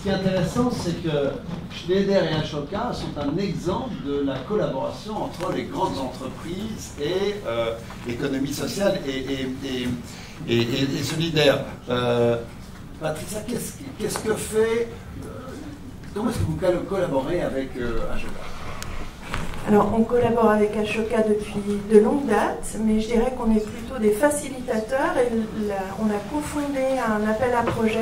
ce qui est intéressant, c'est que Schneider et Ashoka sont un exemple de la collaboration entre les grandes entreprises et l'économie sociale et solidaire. Patricia, qu'est-ce que fait... comment est-ce que vous collaborez avec Ashoka? Alors, on collabore avec Ashoka depuis de longues dates, mais je dirais qu'on est plutôt des facilitateurs et on a cofondé un appel à projet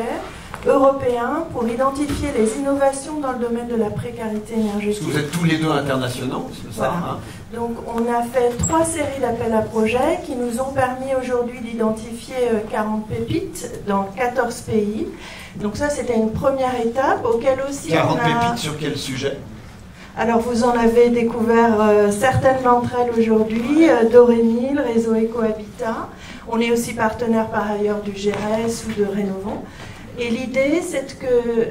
européen pour identifier les innovations dans le domaine de la précarité énergétique. Vous êtes tous les deux internationaux, c'est ça, voilà. Hein? Donc, on a fait 3 séries d'appels à projets qui nous ont permis aujourd'hui d'identifier 40 pépites dans 14 pays. Donc ça, c'était une première étape auquel aussi 40 on a... pépites sur quel sujet? Alors, vous en avez découvert certaines d'entre elles aujourd'hui, Dorémy, le réseau Ecohabitat. On est aussi partenaire par ailleurs du GRS ou de Rénovons. Et l'idée, c'est que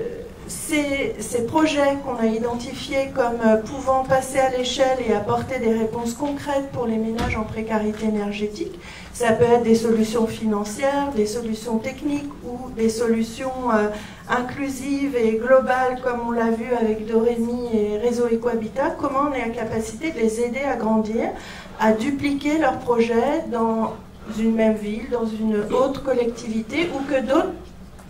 ces projets qu'on a identifiés comme pouvant passer à l'échelle et apporter des réponses concrètes pour les ménages en précarité énergétique, ça peut être des solutions financières, des solutions techniques ou des solutions inclusives et globales, comme on l'a vu avec Dorémy et Réseau Ecohabitat. Comment on est en capacité de les aider à grandir, à dupliquer leurs projets dans une même ville, dans une autre collectivité, ou que d'autres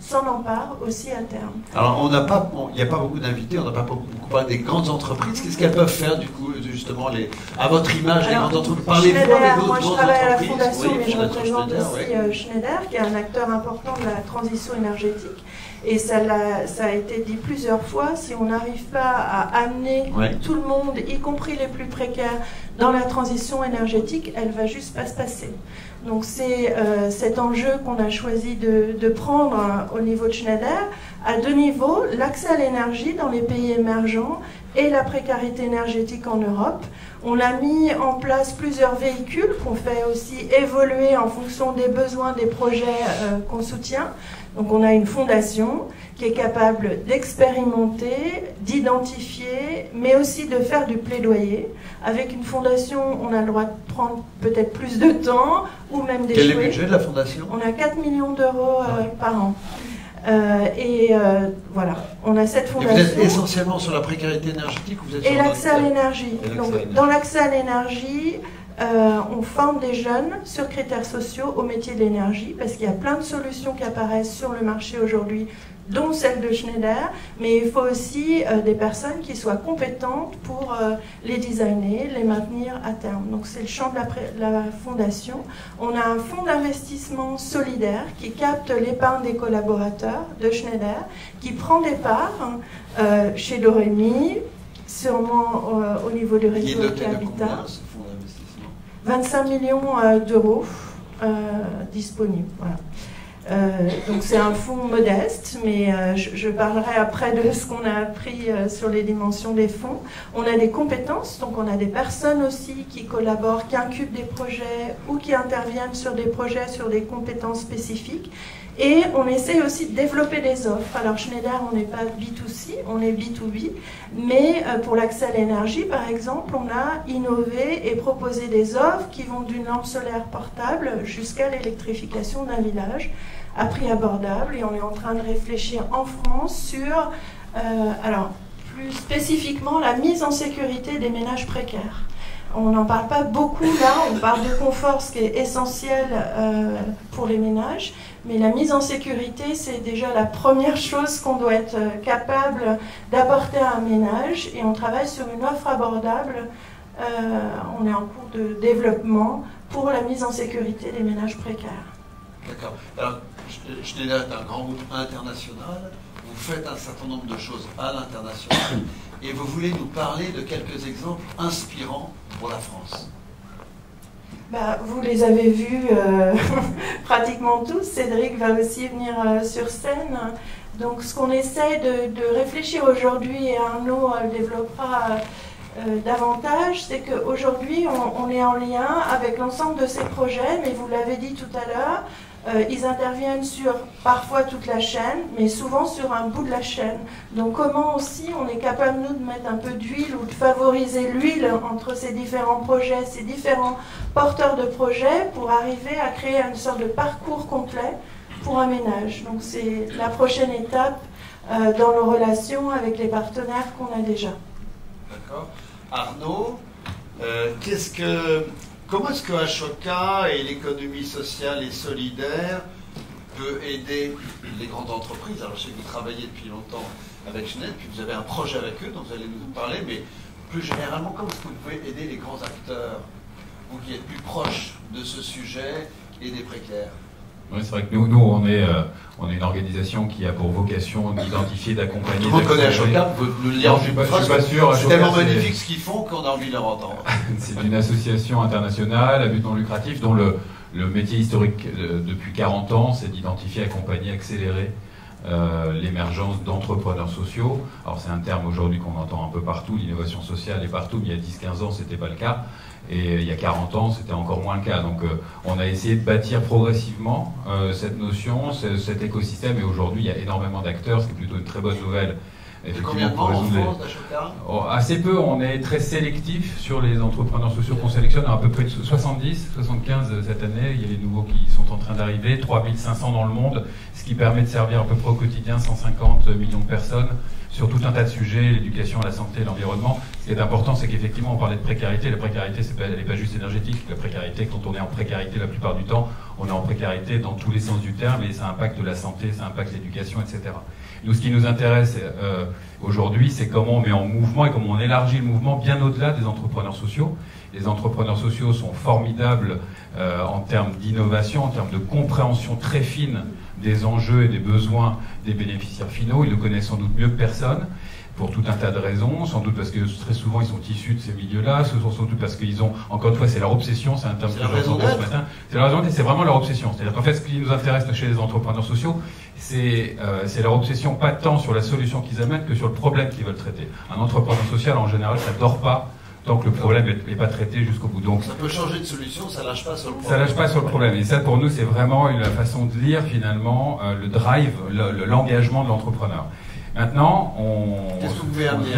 s'en emparent aussi à terme. Alors, il n'y a pas beaucoup d'invités, on n'a pas beaucoup parlé des grandes entreprises. Qu'est-ce qu'elles peuvent faire, du coup, justement, à votre image, les grandes entreprises? Parlez-vous avec d'autres moi, je grandes travaille à la entreprises. Fondation, Oui, mais je représente Schneider, aussi oui. Schneider, qui est un acteur important de la transition énergétique. Et ça a été dit plusieurs fois, si on n'arrive pas à amener tout le monde, y compris les plus précaires, dans la transition énergétique, elle ne va juste pas se passer. Donc c'est cet enjeu qu'on a choisi de prendre au niveau de Schneider, à 2 niveaux, l'accès à l'énergie dans les pays émergents et la précarité énergétique en Europe. On a mis en place plusieurs véhicules qu'on fait aussi évoluer en fonction des besoins des projets qu'on soutient. Donc on a une fondation qui est capable d'expérimenter, d'identifier, mais aussi de faire du plaidoyer. Avec une fondation, on a le droit de prendre peut-être plus de temps ou même d'échouer. Quel est le budget de la fondation? On a 4 millions d'euros par an. Voilà, on a cette fondation. Et vous êtes essentiellement sur la précarité énergétique ou vous êtes et sur l'accès à l'énergie. Donc, dans l'accès à l'énergie, on forme des jeunes sur critères sociaux au métier de l'énergie, parce qu'il y a plein de solutions qui apparaissent sur le marché aujourd'hui, dont celle de Schneider, mais il faut aussi des personnes qui soient compétentes pour les designer, les maintenir à terme. Donc c'est le champ de la fondation. On a un fonds d'investissement solidaire qui capte l'épargne des collaborateurs de Schneider, qui prend des parts chez Dorémy, sûrement au niveau du réseau Ecohabitat. 25 millions d'euros disponibles. Voilà. Donc c'est un fonds modeste, mais je parlerai après de ce qu'on a appris sur les dimensions des fonds. On a des compétences, donc on a des personnes aussi qui collaborent, qui incubent des projets ou qui interviennent sur des projets, sur des compétences spécifiques. Et on essaie aussi de développer des offres. Alors Schneider, on n'est pas B2C, on est B2B, mais pour l'accès à l'énergie, par exemple, on a innové et proposé des offres qui vont d'une lampe solaire portable jusqu'à l'électrification d'un village à prix abordable. Et on est en train de réfléchir en France sur, alors plus spécifiquement, la mise en sécurité des ménages précaires. On n'en parle pas beaucoup là, on parle de confort, ce qui est essentiel pour les ménages, mais la mise en sécurité, c'est déjà la première chose qu'on doit être capable d'apporter à un ménage, et on travaille sur une offre abordable, on est en cours de développement pour la mise en sécurité des ménages précaires. D'accord. Alors, Schneider est un grand groupe international, vous faites un certain nombre de choses à l'international, et vous voulez nous parler de quelques exemples inspirants pour la France. Vous les avez vus pratiquement tous. Cédric va aussi venir sur scène. Donc ce qu'on essaie de réfléchir aujourd'hui, et Arnaud le développera davantage, c'est qu'aujourd'hui on est en lien avec l'ensemble de ces projets, mais vous l'avez dit tout à l'heure, ils interviennent sur parfois toute la chaîne, mais souvent sur un bout de la chaîne. Donc comment aussi on est capable, nous, de mettre un peu d'huile ou de favoriser l'huile entre ces différents projets, ces différents porteurs de projets, pour arriver à créer une sorte de parcours complet pour un ménage. Donc c'est la prochaine étape dans nos relations avec les partenaires qu'on a déjà. D'accord. Arnaud, comment est-ce que Ashoka et l'économie sociale et solidaire peut aider les grandes entreprises? Alors je sais que vous travaillez depuis longtemps avec Schneider, puis vous avez un projet avec eux dont vous allez nous parler, mais plus généralement, comment est-ce que vous pouvez aider les grands acteurs, vous qui êtes plus proches de ce sujet et des précaires? Oui, c'est vrai que nous on est une organisation qui a pour vocation d'identifier, d'accompagner. Tout le monde connaît Ashoka, vous nous le dire. Je suis pas sûr. C'est tellement magnifique ce qu'ils font qu'on a envie de leur entendre. C'est une association internationale à but non lucratif dont le métier historique depuis 40 ans, c'est d'identifier, accompagner, accélérer l'émergence d'entrepreneurs sociaux. Alors c'est un terme aujourd'hui qu'on entend un peu partout, l'innovation sociale est partout, mais il y a 10-15 ans, c'était pas le cas. Et il y a 40 ans, c'était encore moins le cas. Donc on a essayé de bâtir progressivement cette notion, cet écosystème, et aujourd'hui il y a énormément d'acteurs, ce qui est plutôt une très bonne nouvelle. Combien de membres en France d'Ashoka? Assez peu, on est très sélectif sur les entrepreneurs sociaux qu'on sélectionne, à peu près de 70, 75 cette année, il y a les nouveaux qui sont en train d'arriver, 3500 dans le monde, ce qui permet de servir à peu près au quotidien 150 millions de personnes sur tout un tas de sujets, l'éducation, la santé, l'environnement. Ce qui est important, c'est qu'effectivement, on parlait de précarité. La précarité, elle n'est pas juste énergétique. La précarité, quand on est en précarité la plupart du temps, on est en précarité dans tous les sens du terme, et ça impacte la santé, ça impacte l'éducation, etc. Nous, ce qui nous intéresse aujourd'hui, c'est comment on met en mouvement et comment on élargit le mouvement bien au-delà des entrepreneurs sociaux. Les entrepreneurs sociaux sont formidables en termes d'innovation, en termes de compréhension très fine des enjeux et des besoins des bénéficiaires finaux. Ils le connaissent sans doute mieux que personne, pour tout un tas de raisons, sans doute parce que très souvent ils sont issus de ces milieux-là, sans doute parce qu'ils ont, encore une fois, c'est leur obsession, c'est un terme que j'entends ce matin, c'est leur raison d'être, c'est vraiment leur obsession. C'est-à-dire qu'en fait, ce qui nous intéresse chez les entrepreneurs sociaux, c'est leur obsession, pas tant sur la solution qu'ils amènent que sur le problème qu'ils veulent traiter. Un entrepreneur social, en général, ça ne dort pas tant que le problème n'est pas traité jusqu'au bout. Donc, ça peut changer de solution, ça lâche pas sur le problème. Ça lâche pas sur le problème. Et ça, pour nous, c'est vraiment une façon de lire, finalement, le drive, l'engagement de l'entrepreneur. Maintenant, qu'est-ce que vous pouvez amener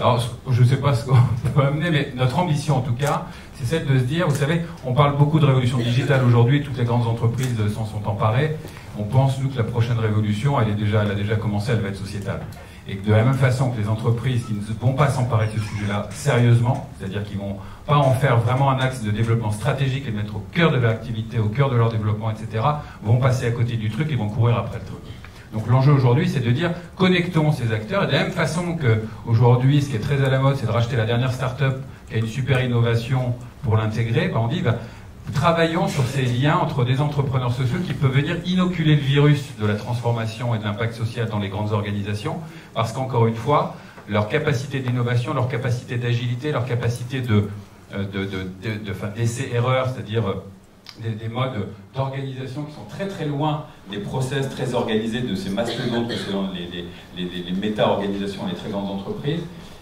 alors, je ne sais pas ce qu'on peut amener, mais notre ambition, en tout cas, c'est celle de se dire, vous savez, on parle beaucoup de révolution digitale aujourd'hui, toutes les grandes entreprises s'en sont emparées. On pense, nous, que la prochaine révolution, elle a déjà commencé, elle va être sociétale. Et que de la même façon que les entreprises qui ne vont pas s'emparer de ce sujet-là sérieusement, c'est-à-dire qu'ils ne vont pas en faire vraiment un axe de développement stratégique et le mettre au cœur de leur activité, au cœur de leur développement, etc., vont passer à côté du truc et vont courir après le truc. Donc l'enjeu aujourd'hui, c'est de dire, connectons ces acteurs. Et de la même façon qu'aujourd'hui, ce qui est très à la mode, c'est de racheter la dernière start-up qui a une super innovation pour l'intégrer, on dit, travaillons sur ces liens entre des entrepreneurs sociaux qui peuvent venir inoculer le virus de la transformation et de l'impact social dans les grandes organisations, parce qu'encore une fois, leur capacité d'innovation, leur capacité d'agilité, leur capacité d'essai-erreur, c'est-à-dire des modes d'organisation qui sont très très loin des process très organisés de ces mastodontes que sont les méta-organisations, les très grandes entreprises,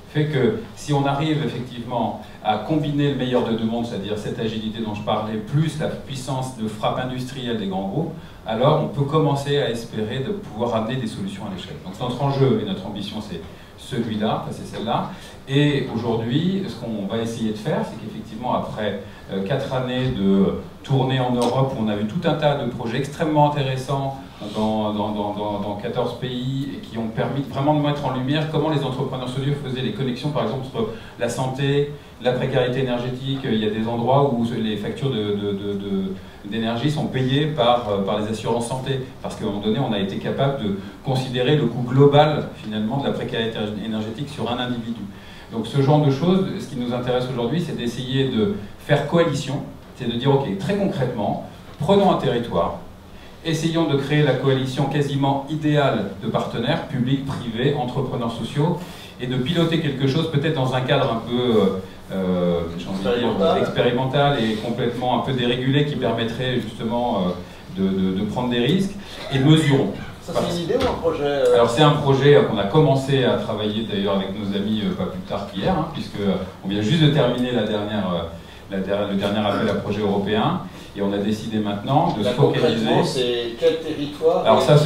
fait que si on arrive effectivement à combiner le meilleur de deux mondes, c'est-à-dire cette agilité dont je parlais, plus la puissance de frappe industrielle des grands groupes, alors on peut commencer à espérer de pouvoir amener des solutions à l'échelle. Donc notre enjeu et notre ambition, c'est celui-là, c'est celle-là. Et aujourd'hui, ce qu'on va essayer de faire, c'est qu'effectivement, après 4 années de tournée en Europe, où on a vu tout un tas de projets extrêmement intéressants dans 14 pays et qui ont permis vraiment de mettre en lumière comment les entrepreneurs sociaux faisaient les connexions, par exemple, entre la santé, la précarité énergétique. Il y a des endroits où les factures d'énergie sont payées par les assurances santé, parce qu'à un moment donné, on a été capable de considérer le coût global, finalement, de la précarité énergétique sur un individu. Donc ce genre de choses, ce qui nous intéresse aujourd'hui, c'est d'essayer de faire coalition, c'est de dire, ok, très concrètement, prenons un territoire, essayons de créer la coalition quasiment idéale de partenaires, publics, privés, entrepreneurs sociaux, et de piloter quelque chose peut-être dans un cadre un peu expérimental et complètement un peu dérégulé qui permettrait justement de prendre des risques, et mesurons. Ça c'est une idée ou un projet Alors c'est un projet qu'on a commencé à travailler d'ailleurs avec nos amis pas plus tard qu'hier, hein, puisqu'on vient juste de terminer le dernier appel à projet européen, et on a décidé maintenant de se focaliser. C'est quel territoire? Alors ça,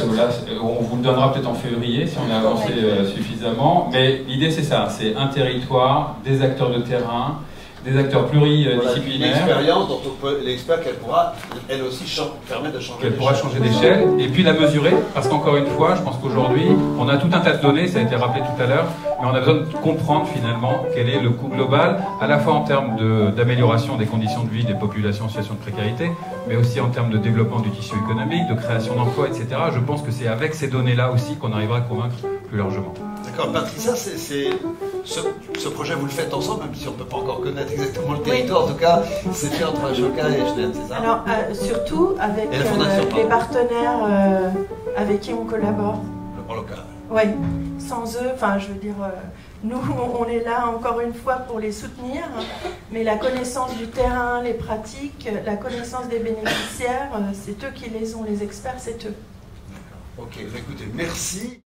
on vous le donnera peut-être en février si on a avancé suffisamment, mais l'idée c'est ça, c'est un territoire, des acteurs de terrain, des acteurs pluridisciplinaires. L'expérience dont l'expert qu'elle pourra, elle aussi, permettre de changer qu'elle pourra changer d'échelle, et puis la mesurer, parce qu'encore une fois, je pense qu'aujourd'hui, on a tout un tas de données, ça a été rappelé tout à l'heure, mais on a besoin de comprendre finalement quel est le coût global, à la fois en termes d'amélioration des conditions de vie des populations en situation de précarité, mais aussi en termes de développement du tissu économique, de création d'emplois, etc. Je pense que c'est avec ces données-là aussi qu'on arrivera à convaincre plus largement. D'accord, Patricia, ce projet, vous le faites ensemble, même si on ne peut pas encore connaître exactement le territoire. Oui. En tout cas, c'est fait entre Ashoka et Schneid, c'est ça? Alors, surtout avec les partenaires avec qui on collabore. Le plan local. Oui, sans eux, enfin, je veux dire, nous, on est là encore une fois pour les soutenir, mais la connaissance du terrain, les pratiques, la connaissance des bénéficiaires, c'est eux qui les ont, les experts, c'est eux. D'accord, ok, écoutez, merci.